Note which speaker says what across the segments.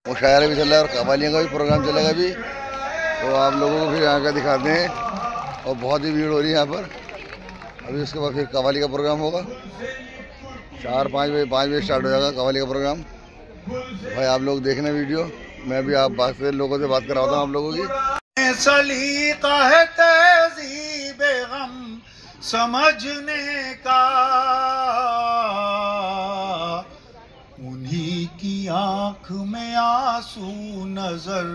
Speaker 1: मुशायरा भी चल रहा है और कवालियों का भी प्रोग्राम चलेगा अभी, तो आप लोगों को फिर यहाँ का दिखाते हैं। और बहुत ही भीड़ हो रही है यहाँ पर। अभी उसके बाद फिर कवाली का प्रोग्राम होगा 4-5 बजे 5 बजे स्टार्ट हो जाएगा कवाली का प्रोग्राम। भाई आप लोग देखना वीडियो, मैं भी आप बात से लोगों से बात कराता हूँ आप लोगों की।
Speaker 2: सलीका है तहज़ीबे गम समझने का, उन्हीं की आंख में आंसू नजर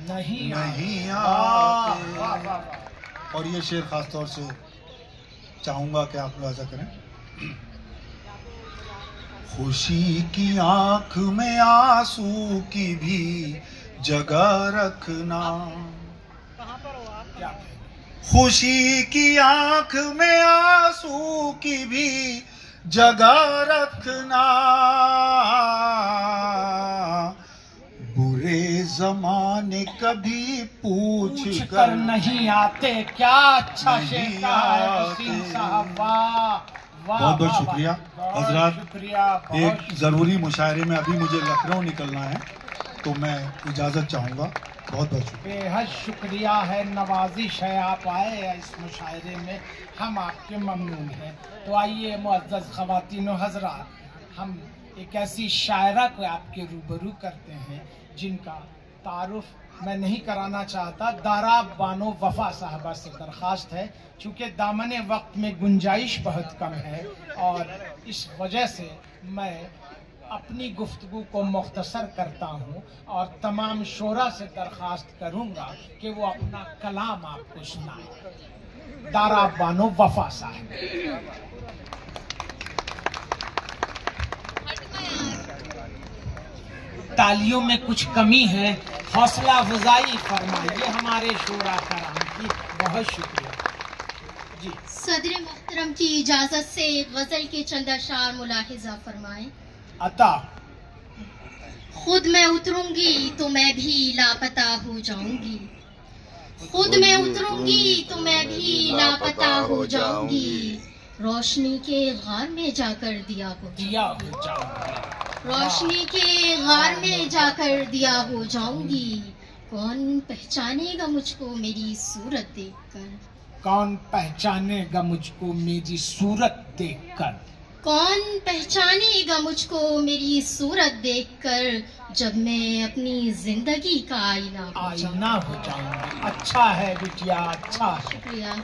Speaker 2: नहीं आते। और ये शेर खास तौर से चाहूंगा कि आप मुलाजा करें। खुशी की आंख में आंसू की भी जगह रखना, खुशी की आंख में आंसू की भी जगह रखना, बुरे जमाने कभी पूछ कर
Speaker 3: नहीं आते। क्या अच्छा शेर साहब,
Speaker 2: बहुत बहुत शुक्रिया हजरात। एक ज़रूरी मुशायरे में अभी मुझे लखनऊ निकलना है, तो मैं इजाज़त चाहूँगा। बहुत बहुत शुक्रिया।
Speaker 3: बेहद शुक्रिया है, नवाजिश है आप आए इस मुशायरे में, हम आपके ममनून हैं। तो आइए मुअज़्ज़ज़ ख़वातीन व हज़रात, हम एक ऐसी शायरा को आपके रूबरू करते हैं जिनका तारुफ मैं नहीं कराना चाहता। दारा बानो वफा साहबा से दरख्वास्त है, चूँकि दामने वक्त में गुंजाइश बहुत कम है और इस वजह से मैं अपनी गुफ्तगू को मुख्तसर करता हूँ और तमाम शोरा से दरख्वास्त करूँगा कि वो अपना कलाम आपको सुनाए। दारा बानो वफा साहब। तालियों में कुछ कमी है, हौसला अफजाई फरमाइए हमारे शोरा कराम की। बहुत शुक्रिया जी।
Speaker 4: सदर मुहतरम की इजाजत से गजल के चंद अशार मुलाहिजा फरमाएं।
Speaker 3: अता।
Speaker 4: खुद मैं उतरूंगी तो मैं भी लापता हो जाऊंगी, खुद मैं उतरूंगी तो मैं भी लापता हो जाऊंगी, रोशनी के गार में जाकर दिया हो जाऊंगी, रोशनी के गार में जाकर दिया हो जाऊंगी। कौन पहचानेगा मुझको मेरी सूरत देखकर,
Speaker 3: कौन पहचानेगा मुझको मेरी सूरत देखकर,
Speaker 4: कौन पहचानेगा मुझको मेरी सूरत देखकर, जब मैं अपनी जिंदगी का आईना
Speaker 3: हो जाऊंगी। अच्छा है बिटिया, अच्छा।
Speaker 4: शुक्रिया।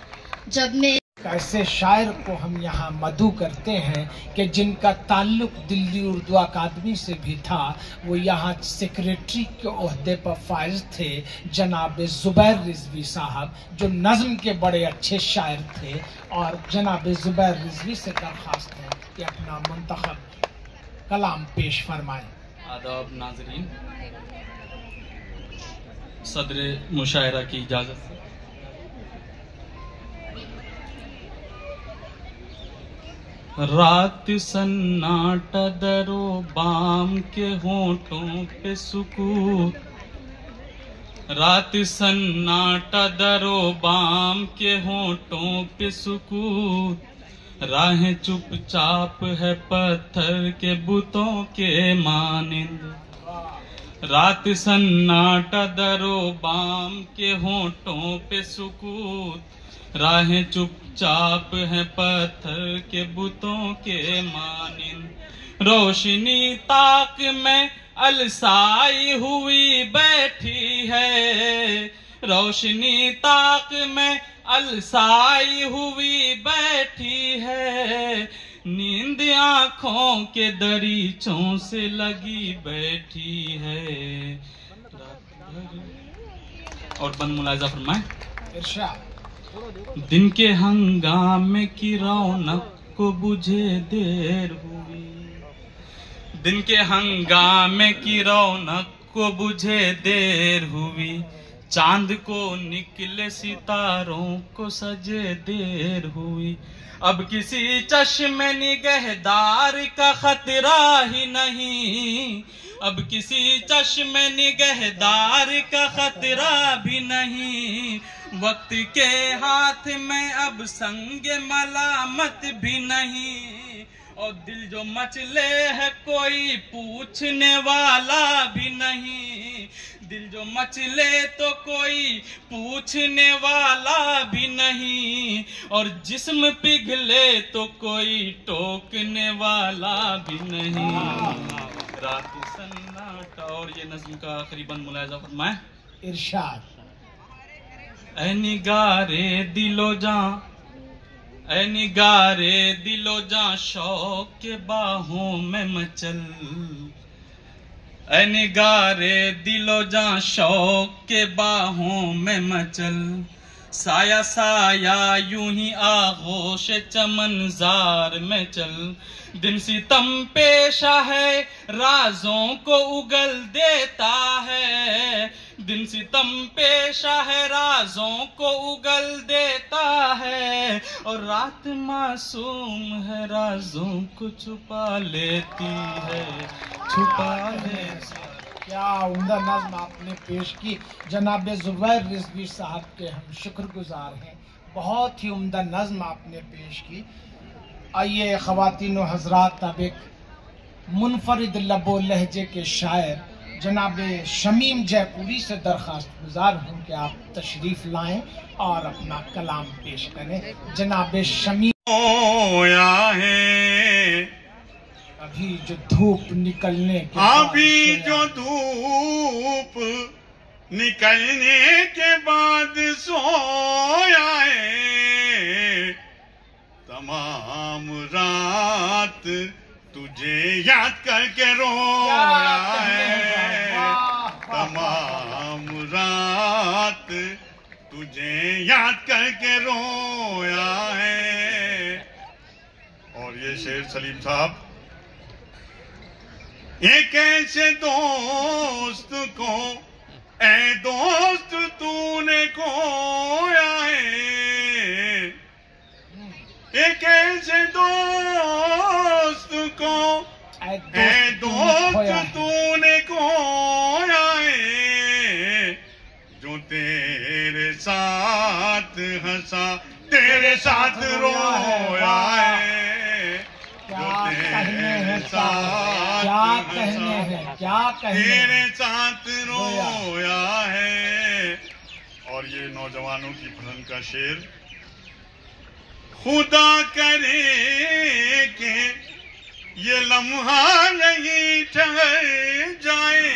Speaker 4: जब मैं
Speaker 3: ऐसे शायर को हम यहाँ मधु करते हैं कि जिनका ताल्लुक दिल्ली उर्दू अकादमी से भी था, वो यहाँ सेक्रेटरी के ओहदे पर फाइज थे, जनाब जुबैर रिजवी साहब, जो नज़्म के बड़े अच्छे शायर थे। और जनाब जुबैर रिजवी से दरख्वास्त है कि अपना मुंतखब कलाम पेश फरमाएं।
Speaker 5: आदाब नाज़रीन, सदर मुशायरा की इजाज़त से रात सन्नाटा दरो बाम के होठों पे सुकूत, रात सन्नाटा दरो बाम के होठों पे सुकूत, राहें चुपचाप है पत्थर के बुतों के मानिंद, रात सन्नाटा दरो बाम के होठों पे सुकूत, राहें चुपचाप है पत्थर के बुतों के मानिंद, रोशनी ताक में अलसाई हुई बैठी है, रोशनी ताक में अलसाई हुई बैठी है, नींद आँखों के दरीचों से लगी बैठी है। और बंद मुलाजा फरमाए।
Speaker 3: इरशाद।
Speaker 5: दिन के हंगामे की रौनक को बुझे देर हुई, दिन के हंगामे की रौनक को बुझे देर हुई, चांद को निकले सितारों को सजे देर हुई, अब किसी चश्मे निगहदार का खतरा ही नहीं, अब किसी चश्मे निगहदार का खतरा भी नहीं, वक्त के हाथ में अब संग मलामत भी नहीं, और दिल जो मचले है कोई पूछने वाला भी नहीं, दिल जो मचले तो कोई पूछने वाला भी नहीं, और जिस्म पिघले तो कोई टोकने वाला भी नहीं। रात सन्नाटा। और ये नज़्म का आखिरी बंद मुलाहिज़ा फरमाए।
Speaker 3: इरशाद।
Speaker 5: ऐ निगारे दिलो जां, ऐ निगारे दिलो जां शौक के बाहों में मचल, ऐ निगारे दिलो जां शौक के बाहों में मचल। साया साया यूं ही आगोश चमनजार में चल। दिन सितम पेशा है राजों को उगल देता है, दिन सितम पेशा है राजों को उगल देता है, और रात मासूम है राजों को छुपा लेती है, छुपा लेती है।
Speaker 3: क्या उम्दा नज़्म आपने पेश की। जनाब ज़ुबैर रिज़वी साहब के हम शुक्रगुजार हैं। बहुत ही उम्दा नज़्म आपने पेश की। आइए ख़वातीन व हज़रात, अब एक मुनफरिद लबो लहजे के शायर जनाब शमीम जयपुरी से दरख्वास्त गुजार हूँ कि आप तशरीफ़ लाएं और अपना कलाम पेश करें। जनाब शमीम।
Speaker 6: होया है
Speaker 3: अभी जो धूप निकलने के
Speaker 6: अभी जो धूप निकलने के बाद सोया है, तमाम रात तुझे याद करके रोया है, तमाम रात तुझे याद करके रोया है। और ये शेर सलीम साहब, एक ऐसे दोस्त को ऐ दोस्त तूने खोया है, एक ऐसे दोस्त को ऐ दोस्त तूने खोया है, जो तेरे साथ हंसा तेरे साथ रोया है, तेरे साथ रोया है। और ये नौजवानों की पसंद का शेर, खुदा करे कि ये लम्हा नहीं ठहर जाए,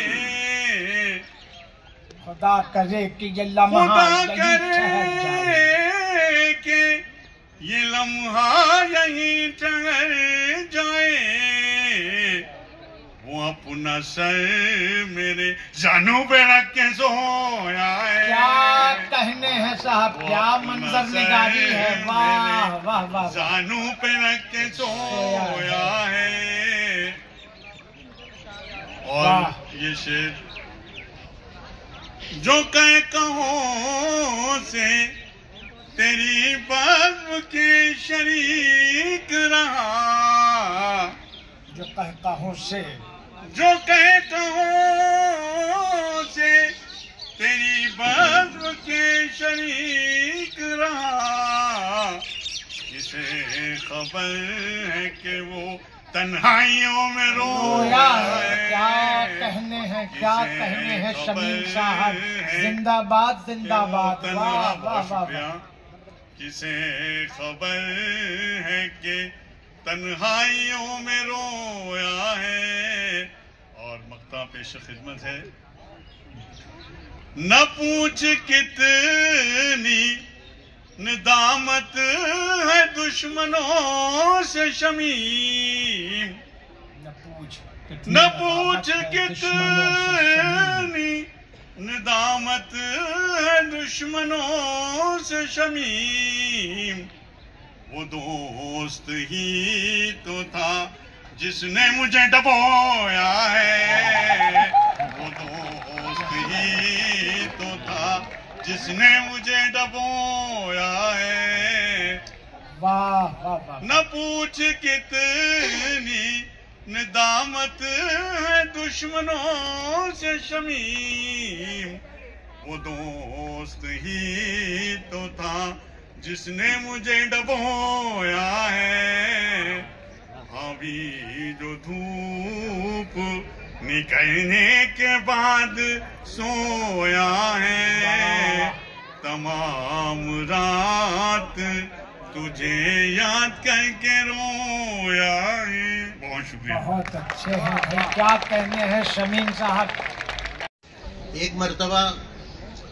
Speaker 3: खुदा करे कि ये लम्हा
Speaker 6: कि ये लम्हा यहीं ठहर जाए, वो अपना सर मेरे जानू पे रख के सोया है।
Speaker 3: क्या कहने हैं साहब, क्या मंजर निगारी है। वाह वाह वाह।
Speaker 6: जानू पे रख के सोया है। और ये शेर, जो कहों से तेरी बज़्म के शरीक रहा,
Speaker 3: जो कहकहों से,
Speaker 6: जो कहकहों से तेरी बज़्म के शरीक रहा, किसे खबर है कि वो तन्हाइयों में रोया है।
Speaker 3: क्या कहने हैं, क्या कहने हैं शमीम साहब। जिंदाबाद जिंदाबाद। वाह वाह वाह।
Speaker 6: किसे खबर है कि तन्हाइयों में रोया है। और मक्ता पेश खिदमत है, न पूछ कितनी निदामत है दुश्मनों से शमीम, न पूछ कितनी निदामत है दुश्मनों से शमीम, वो दोस्त ही तो था जिसने मुझे डबोया है, वो दोस्त ही तो था जिसने मुझे डबोया है।
Speaker 3: वाह वाह वाह।
Speaker 6: न पूछ कितनी निदामत है दुश्मनों से शमीम, वो दोस्त ही तो था जिसने मुझे डबोया है। अभी जो धूप निकलने के बाद सोया है, तमाम रात तुझे याद करके रोया है। बहुत शुक्रिया।
Speaker 3: बहुत अच्छे हैं भाई, क्या कहने हैं शमीम साहब।
Speaker 7: एक मर्तबा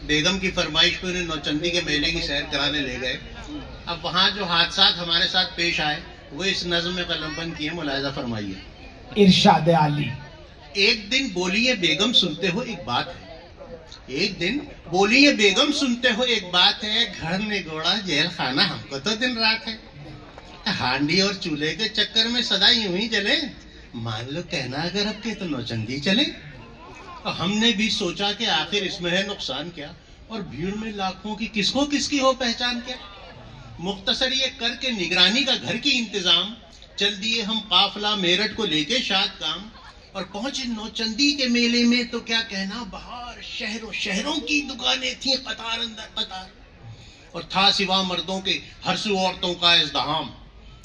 Speaker 7: बेगम की फरमाइश पे उन्हें नौचंदी के मेले की सैर कराने ले गए। अब वहाँ जो हादसा हमारे साथ पेश आए वो इस नज़्म में कलमबंद किए, मुलाहिजा फरमाइए।
Speaker 3: इरशाद आली।
Speaker 7: एक दिन बोलिए बेगम सुनते हो एक बात है, एक दिन बोलिए बेगम सुनते हो एक बात है, घर ने गोड़ा जेल खाना हमको तो दिन रात है। हांडी और चूल्हे के चक्कर में सदा यूं ही चले, मान लो कहना अगर अब के तो नौचंदी चले। और हमने भी सोचा कि आखिर इसमें है नुकसान क्या, और भीड़ में लाखों की किसको किसकी हो पहचान क्या। मुख्तसर ये करके निगरानी का घर की इंतजाम, चल दिए हम काफिला मेरठ को लेके शाद काम, और पहुंचे नौचंदी के मेले में तो क्या कहना, बाहर शहरों शहरों की दुकानें थी कतार अंदर कतार, और था सिवा मर्दों के हरसू औरतों का इज़्दिहाम,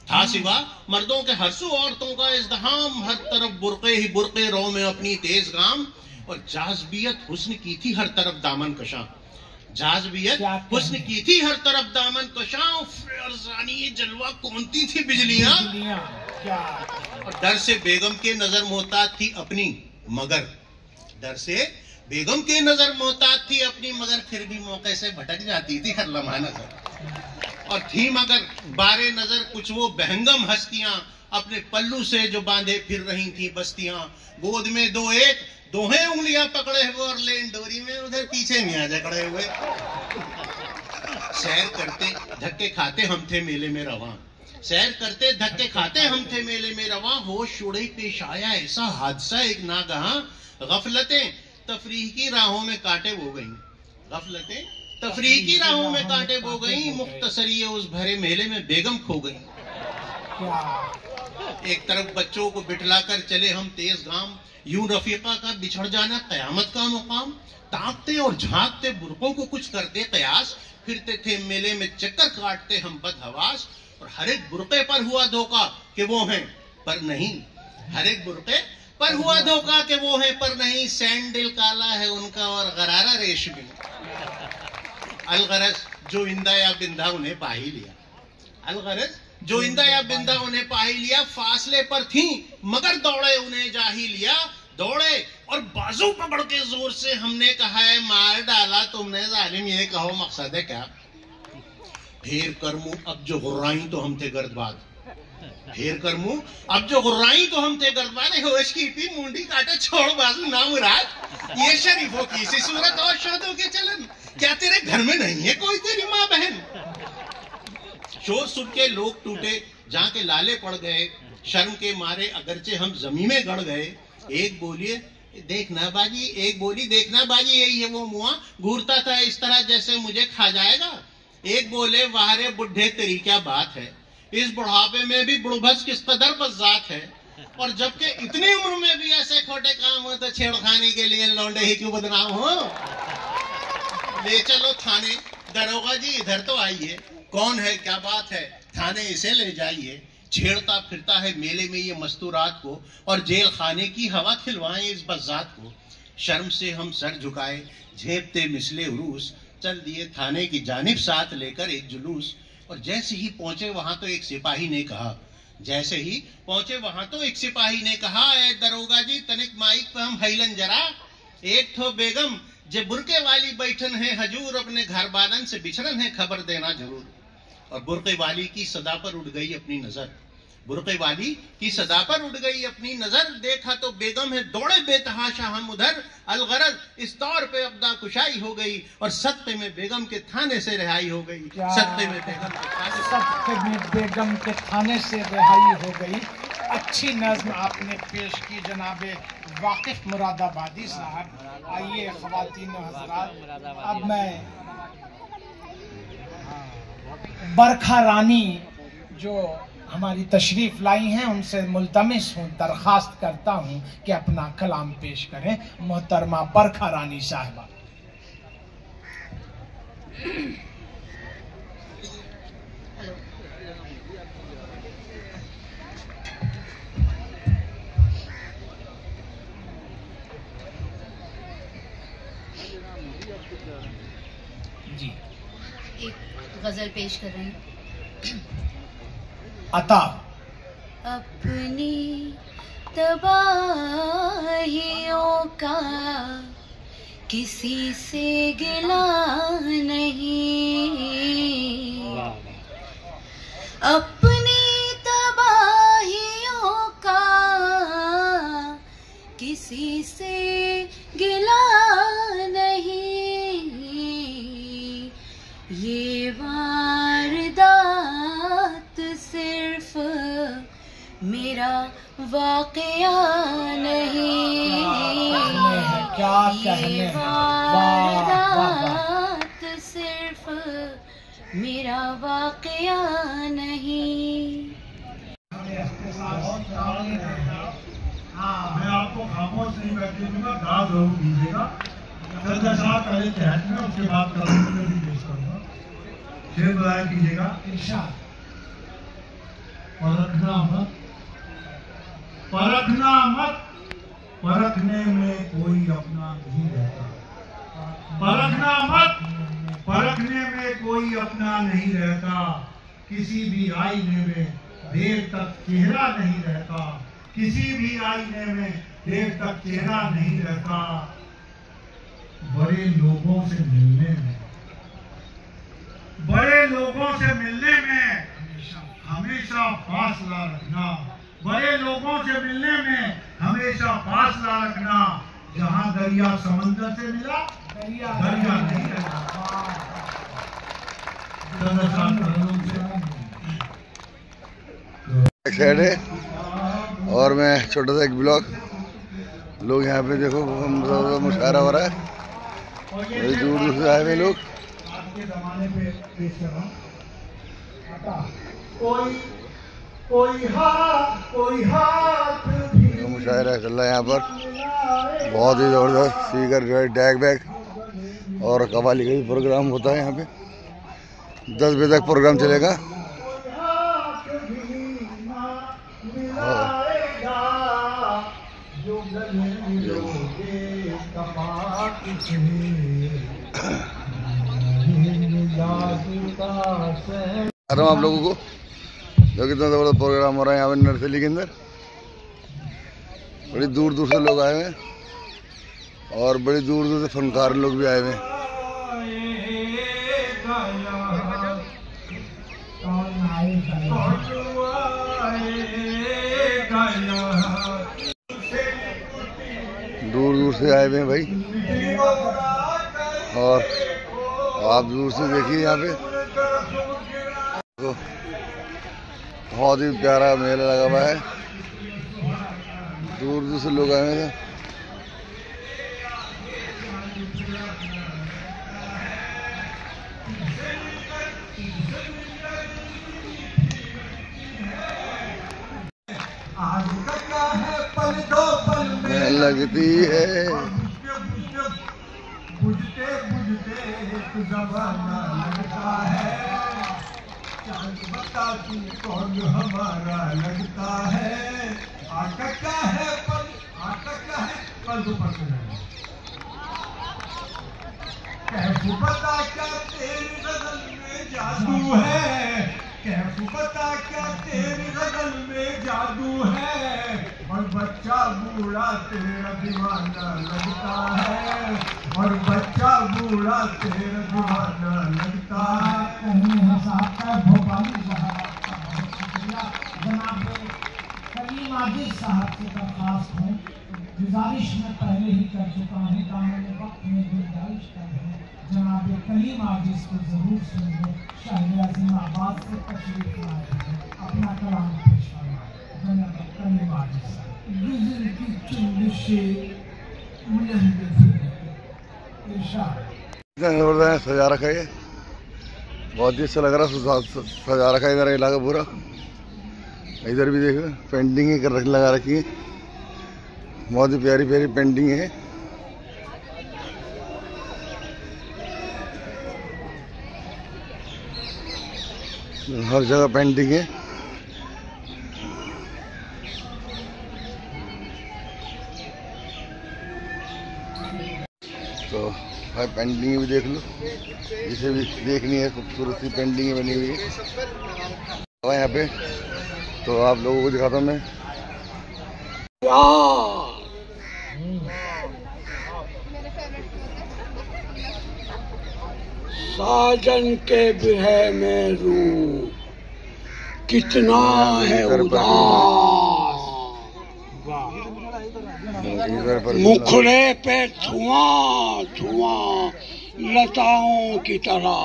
Speaker 7: था सिवा मर्दों के हरसू औरतों का इज़्दिहाम, हर तरफ बुरके ही बुरके रो में अपनी तेज गाम, और जाज़बियत हुस्न की थी हर तरफ दामन कशां, जाज़बियत हुस्न की थी हर तरफ दामन कशां, फरजानी जलवा कौनती थी बिजलियां, और डर से बेगम के नजर मोहताज थी अपनी, मगर डर से बेगम के नजर मोहताज थी अपनी, मगर फिर भी मौके से भटक जाती थी हर लम्हा नजर। और थी मगर बारे नजर कुछ वो बहंगम हस्तियां, अपने पल्लू से जो बांधे फिर रही थी बस्तियां, गोद में दो एक दोहें उंगलियां पकड़े हुए और लेन डोरी में उधर पीछे मियां जकड़े हुए। सैर करते धक्के खाते हम थे मेले में रवां, सैर करते धक्के खाते हम थे मेले में रवां, होश उड़े पेश आया ऐसा हादसा एक नागहां, गफलतें तफरीह की राहों में कांटे बो गईं, गफलतें तफरीह की राहों में कांटे बो गईं, मुख्तसरिये उस भरे मेले में बेगम खो गई। एक तरफ बच्चों को बिठलाकर चले हम तेज गाम, यूं रफीका का बिछड़ जाना कयामत का मुकाम, ताकते और झांकते बुरकों को कुछ करते कयास, फिरते थे मेले में चक्कर काटते हम बदहवास, और हर एक बुरके पर हुआ धोखा कि वो हैं पर नहीं, हर एक बुरके पर हुआ धोखा कि वो हैं पर नहीं, सैंडल काला है उनका और गरारा रेशमी, अलगरज जो इंदा या बिंदा उन्हें पा ही लिया, अलगरज जो इंदा या बिंदा उन्हें पा ही लिया, फासले पर थी मगर दौड़े उन्हें जा ही लिया, दौड़े और बाजू पकड़ के जोर से हमने कहा है मार डाला तुमने जालिम, ये कहो मकसद है क्या। फेर कर मुंह अब जो गुर्राई तो हम थे गर्दबाद, फेर कर मुंह अब जो गुर्राई तो हम थे गर्दबाद, होश की थी मुंडी काटे छोड़ बाजू ना मुराद, ये शरीफों की सी सूरत और शोधों के चलन, क्या तेरे घर में नहीं है कोई तेरी माँ बहन। शोर सुन के लोग टूटे जहाँ के लाले पड़ गए, शर्म के मारे अगरचे हम जमीन में गड़ गए, एक बोलिए देखना बाजी, एक बोली देखना बाजी, यही है वो मुआ घूरता था इस तरह जैसे मुझे खा जाएगा, एक बोले वाह रे बुढ़े तेरी क्या बात है, इस बुढ़ापे में भी बुढ़भस किस कदर बज़ात है, और जबकि इतनी उम्र में भी ऐसे खोटे काम हो तो छेड़खानी के लिए लौंडे ही क्यों बदनाम हो। ले चलो थाने, दरोगा जी इधर तो आइए, कौन है क्या बात है, थाने इसे ले जाइए, छेड़ता फिरता है मेले में ये मस्तूरात को, और जेल खाने की हवा खिलवाएं इस बज़ात को। शर्म से हम सर झुकाए झेपते मिसले उरूस, चल दिए थाने की जानिब साथ लेकर एक जुलूस, और जैसे ही पहुंचे वहां तो एक सिपाही ने कहा, जैसे ही पहुंचे वहां तो एक सिपाही ने कहा, ए दरोगा जी तनिक माइक पे हम हैलन जरा, एक ठो बेगम जे बुरके वाली बैठन है हजूर, अपने घर बालन से बिछड़न है खबर देना जरूर। और बुरके वाली की सदा पर उड़ गई अपनी नजर, बुरके वाली की सदा पर उड़ गई अपनी नजर, देखा तो बेगम है दौड़े बेतहाशा हम उधर, अलगरज इस तौर पे अब्दा कुशाई हो गई, और सत्ते में बेगम के थाने से रिहाई हो गई, सत्ते में
Speaker 3: बेगम के थाने से रिहाई हो गई। अच्छी नज्म आपने पेश की जनाबे वाकिफ मुरादाबादी साहब। आइए ख़वातीन व हज़रात, अब मैं बरखा रानी जो हमारी तशरीफ लाई हैं उनसे मुल्तमिस हूँ, दरख्वास्त करता हूँ कि अपना कलाम पेश करें। मोहतरमा बरखा रानी साहिबा। जी
Speaker 8: एक गजल पेश कर रहे हैं।
Speaker 3: अता।
Speaker 8: अपनी तबाहियों का किसी से गिला नहीं, अपनी तबाहियों का किसी से गिला नहीं, ये वारदात सिर्फ मेरा वाक़या नहीं,
Speaker 3: क्या कहने हैं।
Speaker 8: वारदात सिर्फ मेरा वाक़या नहीं।
Speaker 2: मैं आपको खामोश नहीं बैठने दूंगा, गा जरूर दीजिएगा। चंदा साहब पहले तहत में, उसके बाद कलम में भी पेश करूंगा। शेर बजाय कीजिएगा।
Speaker 3: इरशाद।
Speaker 2: परखना मत, परखना मत, परखने में कोई अपना नहीं रहता। परखना मत, परखने में कोई अपना नहीं रहता। किसी भी आईने में देर तक चेहरा नहीं रहता, किसी भी आईने में देर तक चेहरा नहीं रहता। बड़े लोगों से मिलने में, बड़े लोगों से मिलने में हमेशा फासला रखना, बड़े लोगों से मिलने में हमेशा फासला रखना। जहाँ दरिया समंदर से मिला, दरिया नहीं रहता।
Speaker 1: एक साइड है और मैं छोटा सा एक ब्लॉग। लोग यहाँ पे देखो मुशायरा हो रहा है, बड़ी दूर दूर से आए हुए लोग। मुशायरा चल रहा है यहाँ पर, बहुत ही ज़बरदस्त। स्पीकर जो है डैग बैग और कव्वाली का भी प्रोग्राम होता है यहाँ पे। 10 बजे तक प्रोग्राम चलेगा। आप लोगों को जो कितना ज़बरदस्त प्रोग्राम हो रहा है यहाँ पे नर्सरी के अंदर। बड़ी दूर दूर से लोग आए हुए हैं और बड़ी दूर दूर से फनकार लोग भी आए हुए हैं। दूर दूर से आए हुए हैं भाई, और आप दूर से देखिए यहाँ पे तो बहुत ही प्यारा मेला लगा हुआ है। दूर दूर से लोग आए हुए हैं। लगती है
Speaker 2: बुझते बुझते एक ज़माना लगता है, चांद बता तू कौन हमारा लगता है। आका क्या है पल, आका क्या है पल तो पल कैफू बता क्या तेरी गजल में जादू है, कैफू बता क्या तेरी गजल में जादू है। और बच्चा बूढ़ा तेरा दीवाना लगता है, और बच्चा बूढ़ा तेरा दीवाना लगता है।
Speaker 3: साहब का भोपाली साहब का बहुत शुक्रिया। जनाब कलीम आजिज साहब से दरख्वास्त हूँ, गुजारिश मैं पहले ही कर चुका हूँ, दामन वक्त में गुजारिश कर रहे हैं जनाब कलीम आजिज को जरूर सुनिए। शाहिद अजीमाबाद से तशरीफ लाए हैं, अपना कलाम पेश फरमाए जनाब कलीम आजिज साहब। गुजर की चुंड से
Speaker 1: सजा रखा है, बहुत ही अच्छा लग रहा है। सजा रखा है इधर इलाका पूरा। इधर भी देखो पेंटिंग कर लगा रखी है, बहुत ही प्यारी प्यारी पेंटिंग है। हर जगह पेंटिंग है। तो तो भाई पेंटिंग भी देख लो, जिसे भी देखनी है, खूबसूरत सी पेंटिंग बनी हुई है यहाँ पे। तो आप लोगों को दिखाता हूँ मैं।
Speaker 9: साजन के बिरह में रूह कितना है उदास, मुखड़े पे धुआं धुआं लताओं की तरह,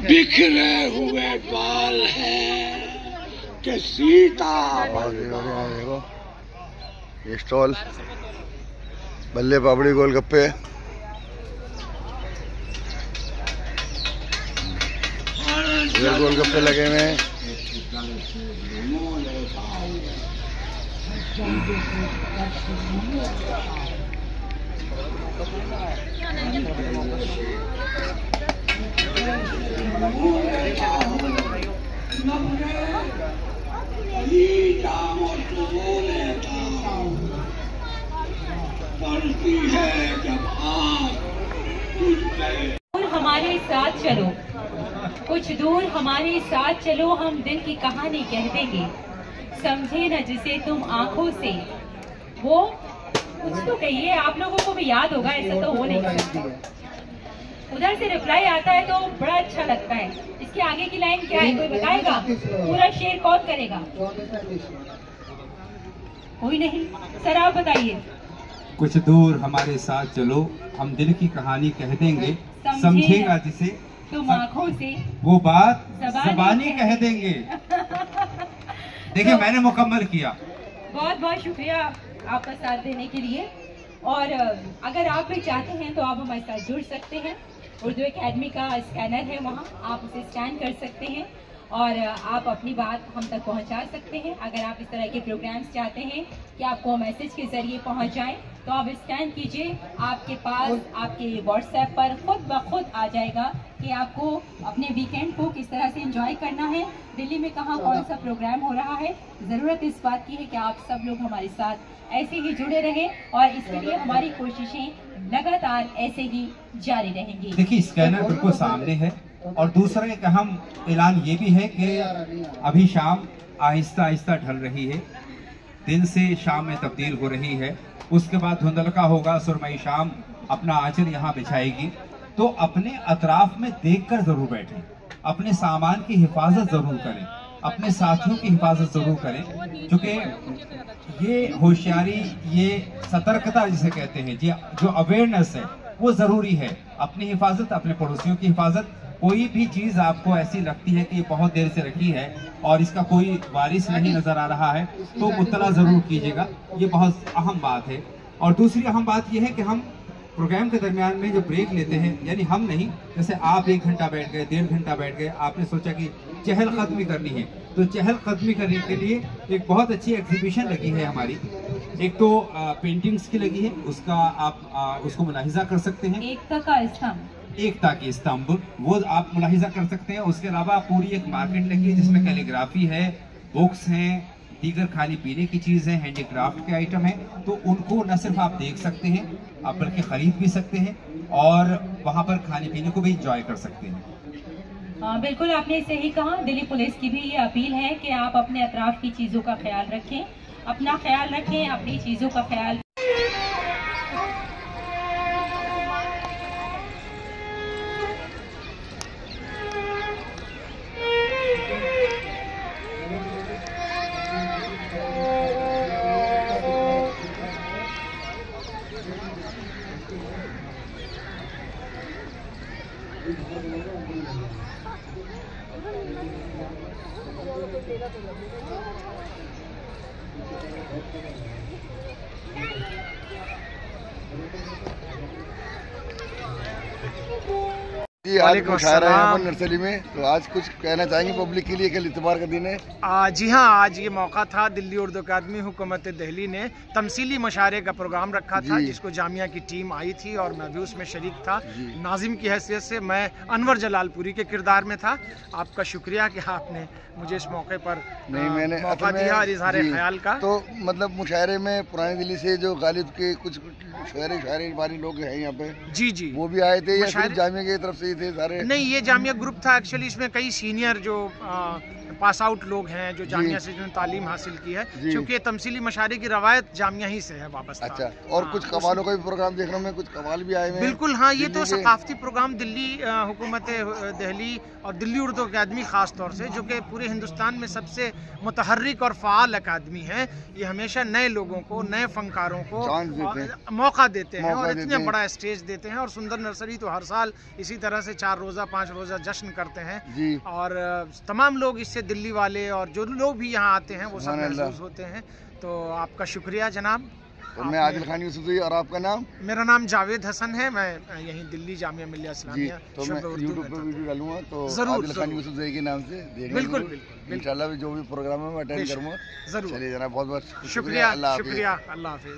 Speaker 9: बिखरे हुए बाल हैं कि सीता।
Speaker 1: देखो ये स्टॉल बल्ले पापड़ी गोलगप्पे, इधर गोलगप्पे लगे हुए हैं।
Speaker 10: हमारे साथ चलो, कुछ दूर हमारे साथ चलो, हम दिल की कहानी कह देंगे। समझे न जिसे तुम आंखों से, वो कुछ तो कहिए, आप लोगों को भी याद होगा, ऐसा तो हो नहीं सकता। उधर से रिप्लाई आता है तो बड़ा अच्छा लगता है। इसके आगे की लाइन क्या है, कोई बताएगा? पूरा शेर कौन करेगा? कोई नहीं, सर आप बताइए।
Speaker 11: कुछ दूर हमारे साथ चलो, हम दिल की कहानी कह देंगे। समझेगा जिसे
Speaker 10: तुम आंखों से,
Speaker 11: वो बात ज़बानी कह देंगे। देखिए
Speaker 10: तो
Speaker 11: मैंने मुकम्मल किया।
Speaker 10: बहुत बहुत शुक्रिया आपका साथ देने के लिए। और अगर आप भी चाहते हैं तो आप हमारे साथ जुड़ सकते हैं। उर्दू एकेडमी का स्कैनर है, वहाँ आप उसे स्कैन कर सकते हैं और आप अपनी बात हम तक पहुंचा सकते हैं। अगर आप इस तरह के प्रोग्राम्स चाहते हैं कि आपको मैसेज के ज़रिए पहुंच जाएं, तो आप स्कैन कीजिए, आपके पास आपके व्हाट्सएप पर खुद ब खुद आ जाएगा कि आपको अपने वीकेंड को किस तरह से एंजॉय करना है, दिल्ली में कहाँ कौन सा प्रोग्राम हो रहा है। ज़रूरत इस बात की है कि आप सब लोग हमारे साथ ऐसे ही जुड़े रहें और इसके लिए हमारी कोशिशें लगातार ऐसे ही जारी रहेंगी।
Speaker 11: देखिए स्कैनर बिल्कुल सामने है। और दूसरा एक अहम ऐलान ये भी है कि अभी शाम आहिस्ता आहिस्ता ढल रही है, दिन से शाम में तब्दील हो रही है। उसके बाद धुंधलका होगा, सुरमई शाम अपना आंचल यहाँ बिछाएगी। तो अपने अतराफ में देखकर जरूर बैठें, अपने सामान की हिफाजत जरूर करें, अपने साथियों की हिफाजत जरूर करें, क्योंकि ये होशियारी, ये सतर्कता जिसे कहते हैं, जो अवेयरनेस है वो ज़रूरी है। अपनी हिफाजत, अपने पड़ोसियों की हिफाजत। कोई भी चीज़ आपको ऐसी लगती है कि बहुत देर से रखी है और इसका कोई वारिस नहीं नज़र आ रहा है, तो मुत्तला ज़रूर कीजिएगा। ये बहुत अहम बात है। और दूसरी अहम बात यह है कि हम प्रोग्राम के दरमियान में जो ब्रेक लेते हैं, यानी हम नहीं, जैसे आप 1 घंटा बैठ गए, 1.5 घंटा बैठ गए, आपने सोचा कि चहल कदमी करनी है, तो चहल कदमी करने के लिए एक बहुत अच्छी एग्जीबिशन लगी है हमारी। एक तो पेंटिंग्स की लगी है, उसका आप उसको मुलाहिजा कर सकते हैं।
Speaker 10: एकता का स्तंभ,
Speaker 11: एकता की स्तंभ, वो आप मुलाहिजा कर सकते हैं। उसके अलावा पूरी एक मार्केट लगी है जिसमें कैलीग्राफी है, बुक्स हैं, दीगर खाने पीने की चीज़ें, हैंडीक्राफ्ट के आइटम हैं। तो उनको न सिर्फ आप देख सकते हैं, आप बल्कि ख़रीद भी सकते हैं और वहाँ पर खाने पीने को भी इंजॉय कर सकते हैं।
Speaker 10: हाँ बिल्कुल, आपने सही कहा। दिल्ली पुलिस की भी ये अपील है कि आप अपने अतराफ की चीज़ों का ख्याल रखें, अपना ख्याल रखें, अपनी चीज़ों का ख्याल।
Speaker 1: जी, आज मुशायरा है यहाँ पर नर्सरी में, तो आज कुछ कहना चाहेंगे पब्लिक के लिए? कल इतवार का दिन है।
Speaker 3: जी हाँ, आज ये मौका था। दिल्ली उर्दू अकादमी हुकूमत दिल्ली ने तमसीली मुशायरे का प्रोग्राम रखा था, जिसको जामिया की टीम आई थी और मैं भी उसमें शरीक था। नाजिम की हैसियत से मैं अनवर जलालपुरी के किरदार में था। आपका शुक्रिया कि आपने मुझे इस मौके पर
Speaker 1: मैंने
Speaker 3: मौका दिया और इज़हार ख्याल का।
Speaker 1: तो मतलब मुशायरे में पुरानी दिल्ली से जो गालिब के कुछ शायरे वाले लोग हैं यहाँ पे, जी वो भी आए थे या सिर्फ जामिया की तरफ से ही थे सारे? नहीं, ये जामिया ग्रुप था एक्चुअली। इसमें कई सीनियर जो पास आउट लोग हैं जो जामिया से जिन्होंने तालीम हासिल की है, क्योंकि तमसीली मशारे की रवायत जामिया ही से है वाबस्ता। अच्छा, और कुछ कवालों का भी प्रोग्राम देख रहा हूँ मैं, कुछ कवाल भी आए हैं? बिल्कुल हाँ, ये तो सकाफती प्रोग्राम दिल्ली हुकूमत दिल्ली और दिल्ली उर्दू अकादमी खास तौर से, जो कि पूरे हिंदुस्तान में सबसे मुतहर्रिक और फ़ाल अकादमी है, ये हमेशा नए लोगों को, नए फनकारों को मौका देते हैं और इतना बड़ा स्टेज देते हैं। और सुंदर नर्सरी तो हर साल इसी तरह से 4 रोज़ा 5 रोज़ा जश्न करते हैं और तमाम लोग इससे, दिल्ली वाले और जो लोग भी यहाँ आते हैं वो सब महसूस होते हैं। तो आपका शुक्रिया जनाब। तो मैं आदिल खान यूसुफी, और आपका नाम? मेरा नाम जावेद हसन है, मैं यहीं दिल्ली जामिया मिलिया इस्लामिया। तो मैं यूट्यूब पर वीडियो डालूंगा, तो आदिल खान यूसुफी के नाम से देखना। बिल्कुल, इंशाल्लाह जो भी प्रोग्राम है मैं अटेंड करूँगा। जरूर। चलिए जनाब, बहुत बहुत शुक्रिया। अल्लाह हाफिज़।